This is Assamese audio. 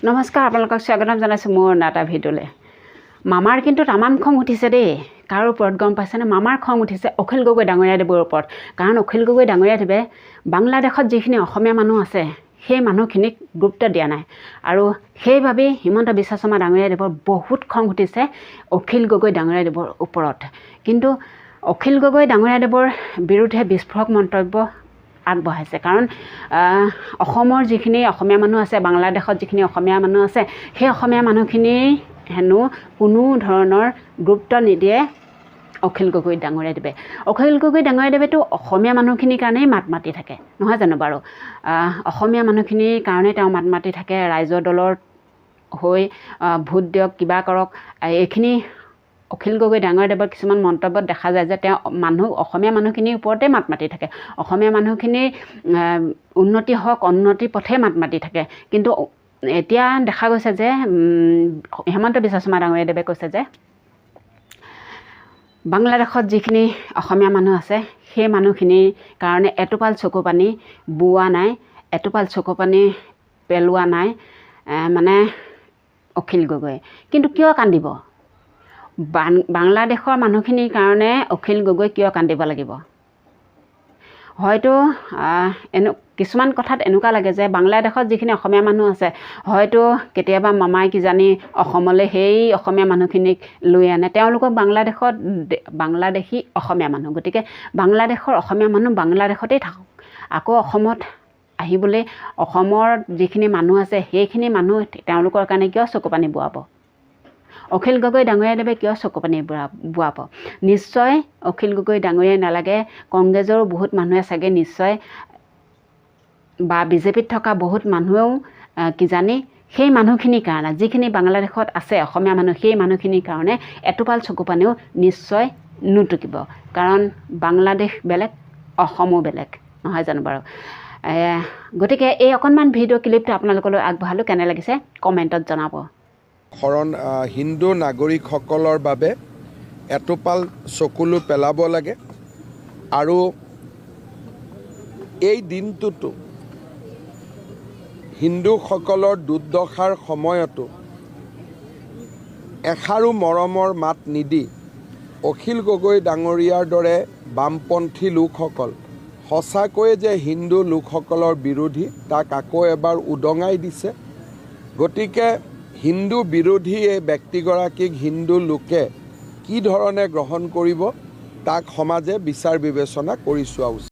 নমস্কাৰ, আপোনালোকক স্বাগতম জনাইছোঁ মোৰ এটা ভিডিঅ'লৈ। মামাৰ কিন্তু তামাম খং উঠিছে দেই। কাৰো ওপৰত গম পাইছেনে? মামাৰ খং উঠিছে অখিল গগৈ ডাঙৰীয়াদেৱৰ ওপৰত। কাৰণ অখিল গগৈ ডাঙৰীয়াদেৱে বাংলাদেশত যিখিনি অসমীয়া মানুহ আছে সেই মানুহখিনিক গুৰুত্ব দিয়া নাই, আৰু সেইবাবেই হিমন্ত বিশ্ব শৰ্মা ডাঙৰীয়াদেৱৰ বহুত খং উঠিছে অখিল গগৈ ডাঙৰীয়াদেৱৰ ওপৰত। কিন্তু অখিল গগৈ ডাঙৰীয়াদেৱৰ বিৰুদ্ধে বিস্ফোৰক মন্তব্য আগবঢ়াইছে। কাৰণ অসমৰ যিখিনি অসমীয়া মানুহ আছে, বাংলাদেশত যিখিনি অসমীয়া মানুহ আছে, সেই অসমীয়া মানুহখিনি হেনো কোনো ধৰণৰ গুৰুত্ব নিদিয়ে অখিল গগৈ ডাঙৰীয়াদেৱে। অখিল গগৈ ডাঙৰীয়াদেৱেতো অসমীয়া মানুহখিনিৰ কাৰণেই মাত মাতি থাকে, নহয় জানো বাৰু? অসমীয়া মানুহখিনিৰ কাৰণে তেওঁ মাত মাতি থাকে, ৰাইজৰ দলৰ হৈ ভোট দিয়ক, কিবা কৰক। এইখিনি অখিল গগৈ ডাঙৰীয়াদেৱৰ কিছুমান মন্তব্যত দেখা যায় যে তেওঁ অসমীয়া মানুহখিনিৰ ওপৰতে মাত মাতি থাকে, অসমীয়া মানুহখিনিৰ উন্নতি হওক, উন্নতিৰ পথে মাত মাতি থাকে। কিন্তু এতিয়া দেখা গৈছে যে হিমন্ত বিশ্ব শৰ্মা ডাঙৰীয়াদেৱে কৈছে যে বাংলাদেশত যিখিনি অসমীয়া মানুহ আছে সেই মানুহখিনিৰ কাৰণে এটোপাল চকু পানী বোৱা নাই, এটোপাল চকু পানী পেলোৱা নাই মানে অখিল গগৈ। কিন্তু কিয় কান্দিব? বাংলাদেশৰ মানুহখিনিৰ কাৰণে অখিল গগৈ কিয় কান্দিব লাগিব? হয়তো কিছুমান কথাত এনেকুৱা লাগে যে বাংলাদেশত যিখিনি অসমীয়া মানুহ আছে, হয়তো কেতিয়াবা মামাই কিজানি অসমলৈ সেই অসমীয়া মানুহখিনিক লৈ আনে। তেওঁলোকক বাংলাদেশী অসমীয়া মানুহ, গতিকে বাংলাদেশৰ অসমীয়া মানুহ বাংলাদেশতেই থাকক। আকৌ অসমত আহিবলৈ অসমৰ যিখিনি মানুহ আছে সেইখিনি মানুহ তেওঁলোকৰ কাৰণে কিয় চকু পানী বোৱাব? অখিল গগৈ ডাঙৰীয়াদেৱে কিয় চকু পানী বোৱাব? নিশ্চয় অখিল গগৈ ডাঙৰীয়াই নালাগে, কংগ্ৰেছৰো বহুত মানুহে চাগে নিশ্চয়, বা বিজেপিত থকা বহুত মানুহেও কিজানি সেই মানুহখিনিৰ কাৰণে, যিখিনি বাংলাদেশত আছে অসমীয়া মানুহ, সেই মানুহখিনিৰ কাৰণে এটোপাল চকু পানীও নিশ্চয় নুটুকিব। কাৰণ বাংলাদেশ বেলেগ, অসমো বেলেগ, নহয় জানো বাৰু? গতিকে এই অকণমান ভিডিঅ' ক্লিপটো আপোনালোকলৈ আগবঢ়ালোঁ। কেনে লাগিছে কমেণ্টত জনাব। শৰণ হিন্দু নাগৰিকসকলৰ বাবে এটোপাল চকুলো পেলাব লাগে, আৰু এই দিনটোতো হিন্দুসকলৰ দুৰ্দশাৰ সময়তো এষাৰো মৰমৰ মাত নিদি অখিল গগৈ ডাঙৰীয়াৰ দৰে বামপন্থী লোকসকল সঁচাকৈয়ে যে হিন্দু লোকসকলৰ বিৰোধী তাক আকৌ এবাৰ উদঙাই দিছে। গতিকে হিন্দু বিৰোধী এই ব্যক্তিগৰাকীক হিন্দু লোকে কি ধৰণে গ্ৰহণ কৰিব তাক সমাজে বিচাৰ বিবেচনা কৰি চোৱা উচিত।